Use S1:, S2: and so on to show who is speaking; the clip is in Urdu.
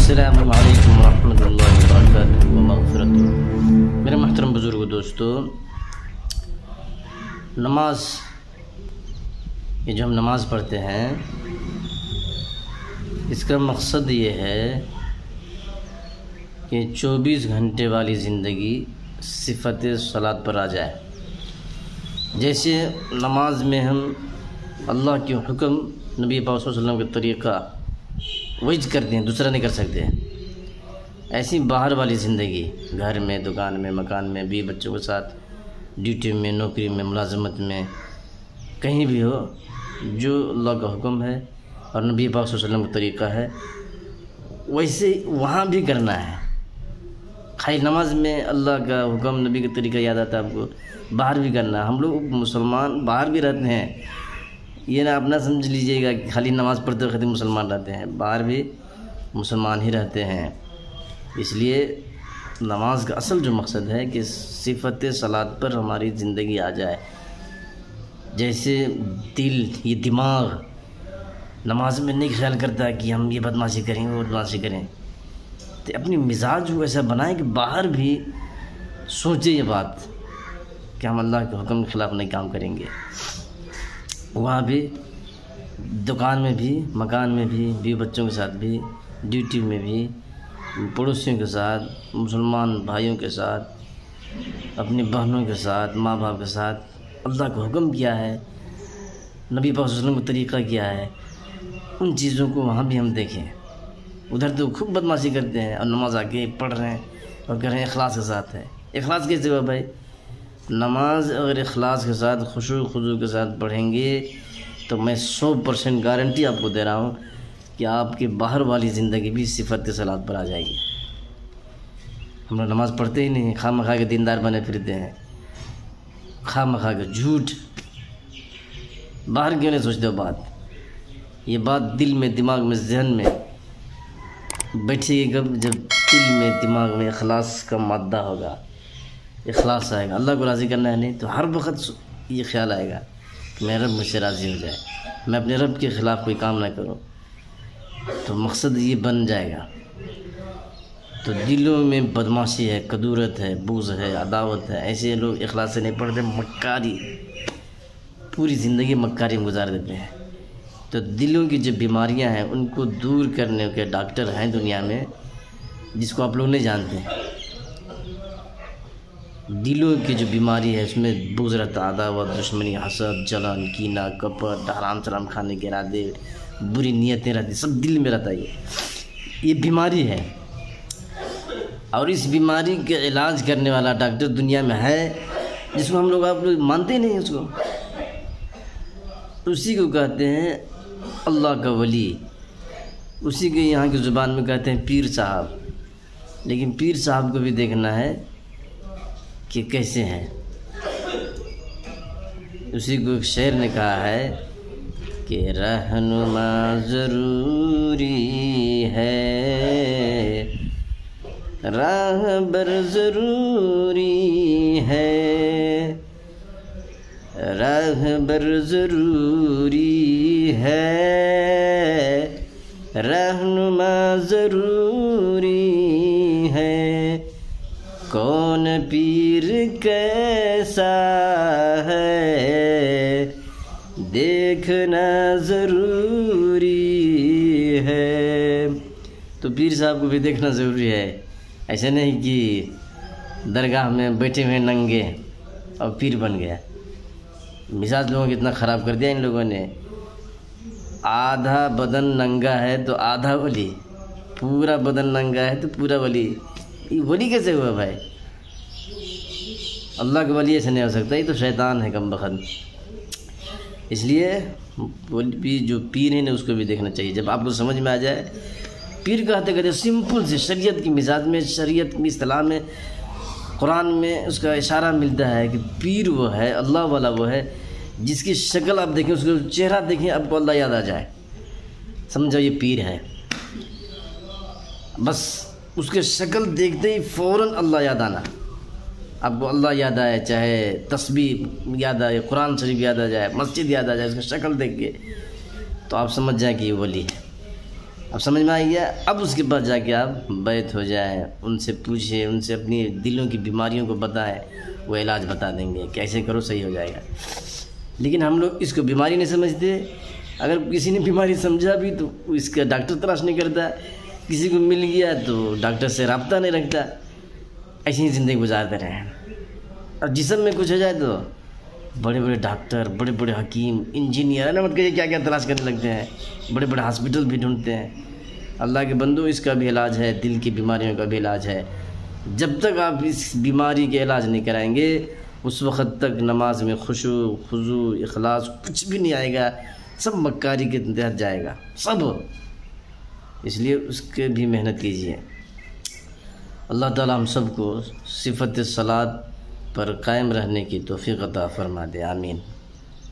S1: السلام علیکم ورحمۃ اللہ وبرکاتہ ومغفرتہ۔ میرے محترم بزرگ دوستو، نماز، یہ جو ہم نماز پڑھتے ہیں، اس کا مقصد یہ ہے کہ 24 گھنٹے والی زندگی صفت صلاۃ پر آ جائے۔ جیسے نماز میں ہم اللہ کے حکم، نبی پاک صلی اللہ علیہ وسلم کا طریقہ وہی کرتے ہیں، دوسرا نہیں کر سکتے، ایسی باہر والی زندگی، گھر میں، دکان میں، مکان میں، بھی بچوں کے ساتھ، ڈیوٹی میں، نوکری میں، ملازمت میں، کہیں بھی ہو، جو اللہ کا حکم ہے اور نبی پاک صلی اللہ علیہ وسلم کا طریقہ ہے ویسے وہاں بھی کرنا ہے۔ خالی نماز میں اللہ کا حکم، نبی کا طریقہ یاد آتا ہے آپ کو، باہر بھی کرنا ہے۔ ہم لوگ مسلمان باہر بھی رہتے ہیں، یہ نہ اپنا سمجھ لیجئے گا کہ خالی نماز پڑھتے وقت مسلمان رہتے ہیں، باہر بھی مسلمان ہی رہتے ہیں۔ اس لیے نماز کا اصل جو مقصد ہے کہ صفت صلاۃ پر ہماری زندگی آ جائے۔ جیسے دل، یہ دماغ نماز میں نہیں خیال کرتا کہ ہم یہ بدمعاشی کریں، وہ بدمعاشی کریں، تو اپنی مزاج کو ایسا بنائیں کہ باہر بھی سوچے یہ بات کہ ہم اللہ کے حکم کے خلاف نہیں کام کریں گے۔ وہاں بھی، دکان میں بھی، مکان میں بھی، بیوی بچوں کے ساتھ بھی، ڈیوٹی میں بھی، پڑوسیوں کے ساتھ، مسلمان بھائیوں کے ساتھ، اپنی بہنوں کے ساتھ، ماں باپ کے ساتھ، اللہ کا حکم کیا ہے، نبی پاک صلی اللہ علیہ وسلم کا طریقہ کیا ہے، ان چیزوں کو وہاں بھی ہم دیکھیں۔ ادھر تو خوب بدمعاشی کرتے ہیں اور نماز آ کے پڑھ رہے ہیں اور کہہ رہے ہیں اخلاص کے ساتھ ہے۔ اخلاص کیسے ہوا بھائی؟ نماز اگر اخلاص کے ساتھ، خشوع خضوع کے ساتھ پڑھیں گے تو میں 100% گارنٹی آپ کو دے رہا ہوں کہ آپ کے باہر والی زندگی بھی صفت صلاۃ پر آ جائے گی۔ ہم لوگ نماز پڑھتے ہی نہیں، خواہ مخواہ کے دیندار بنے پھرتے ہیں، خواہ مخواہ کے جھوٹ، باہر کیوں نہیں سوچتے ہو بات؟ یہ بات دل میں، دماغ میں، ذہن میں بیٹھے گی کب؟ جب دل میں، دماغ میں اخلاص کا مادہ ہوگا، اخلاص آئے گا۔ اللہ کو راضی کرنا ہے نہیں تو ہر وقت یہ خیال آئے گا کہ میرا رب مجھ سے راضی ہو جائے، میں اپنے رب کے خلاف کوئی کام نہ کروں، تو مقصد یہ بن جائے گا۔ تو دلوں میں بدمعاشی ہے، کدورت ہے، بغض ہے، عداوت ہے، ایسے لوگ اخلاص سے نہیں پڑھتے، مکاری، پوری زندگی مکاری میں گزار دیتے ہیں۔ تو دلوں کی جو بیماریاں ہیں ان کو دور کرنے کے ڈاکٹر ہیں دنیا میں، جس کو آپ لوگ نہیں جانتے۔ دلوں کی جو بیماری ہے اس میں بغض رہتا، عداوت، دشمنی، حسد، جلن، کینہ، کپٹ، حرام سلام کھانے کے ارادے، بری نیتیں رہتی، سب دل میں رہتا ہے۔ یہ بیماری ہے، اور اس بیماری کا علاج کرنے والا ڈاکٹر دنیا میں ہے، جس کو ہم لوگ، آپ لوگ مانتے نہیں اس کو۔ اسی کو کہتے ہیں اللہ کا ولی، اسی کے یہاں کی زبان میں کہتے ہیں پیر صاحب۔ لیکن پیر صاحب کو بھی دیکھنا ہے کہ کیسے ہیں۔ اسی کو ایک شاعر نے کہا ہے کہ رہنما ضروری ہے، راہبر ضروری ہے، راہبر ضروری ہے، رہنما ضروری ہے، کون پیر کیسا ہے دیکھنا ضروری ہے۔ تو پیر صاحب کو بھی دیکھنا ضروری ہے، ایسا نہیں کہ درگاہ میں بیٹھے ہوئے ننگے اور پیر بن گیا۔ مزاج لوگوں کو اتنا خراب کر دیا ان لوگوں نے، آدھا بدن ننگا ہے تو آدھا ولی، پورا بدن ننگا ہے تو پورا ولی۔ یہ ولی کیسے ہوا بھائی؟ اللہ کا ولی ایسے نہیں ہو سکتا، یہ تو شیطان ہے کم بخت۔ اس لیے بھی جو پیر ہے نا اس کو بھی دیکھنا چاہیے۔ جب آپ کو سمجھ میں آ جائے، پیر کہتے سمپل سے شریعت کی مزاج میں، شریعت کی اصطلاح میں، قرآن میں اس کا اشارہ ملتا ہے کہ پیر وہ ہے، اللہ والا وہ ہے جس کی شکل آپ دیکھیں، اس کا چہرہ دیکھیں، آپ کو اللہ یاد آ جائے، سمجھو یہ پیر ہے۔ بس اس کے شکل دیکھتے ہی فوراً اللہ یاد آنا، آپ کو اللہ یاد آئے، چاہے تسبیح یاد آئے، قرآن شریف یاد آ جائے، مسجد یاد آ جائے، اس کا شکل دیکھ کے تو آپ سمجھ جائیں کہ یہ ولی ہے۔ اب سمجھ میں آئی ہے؟ اب اس کے بعد جا کے آپ بیعت ہو جائیں، ان سے پوچھیں، ان سے اپنی دلوں کی بیماریوں کو بتائیں، وہ علاج بتا دیں گے کہ ایسے کرو صحیح ہو جائے گا۔ لیکن ہم لوگ اس کو بیماری نہیں سمجھتے۔ اگر کسی نے بیماری سمجھا بھی تو اس کا ڈاکٹر تلاش نہیں کرتا، کسی کو مل گیا تو ڈاکٹر سے رابطہ نہیں رکھتا، ایسی ہی زندگی گزارتے رہیں۔ اور جسم میں کچھ ہو جائے تو بڑے بڑے ڈاکٹر، بڑے بڑے حکیم، انجینئر نہ مت کہیے کیا کیا تلاش کرنے لگتے ہیں، بڑے بڑے ہاسپٹل بھی ڈھونڈتے ہیں۔ اللہ کے بندو، اس کا بھی علاج ہے، دل کی بیماریوں کا بھی علاج ہے۔ جب تک آپ اس بیماری کے علاج نہیں کرائیں گے اس وقت تک نماز میں خشوع، خضوع، اخلاص کچھ بھی نہیں آئے گا، سب مکاری کے تحت جائے گا سب۔ اس لیے اس کے بھی محنت کیجیے۔ اللہ تعالی ہم سب کو صفت صلاۃ پر قائم رہنے کی توفیق عطا فرما دے، آمین۔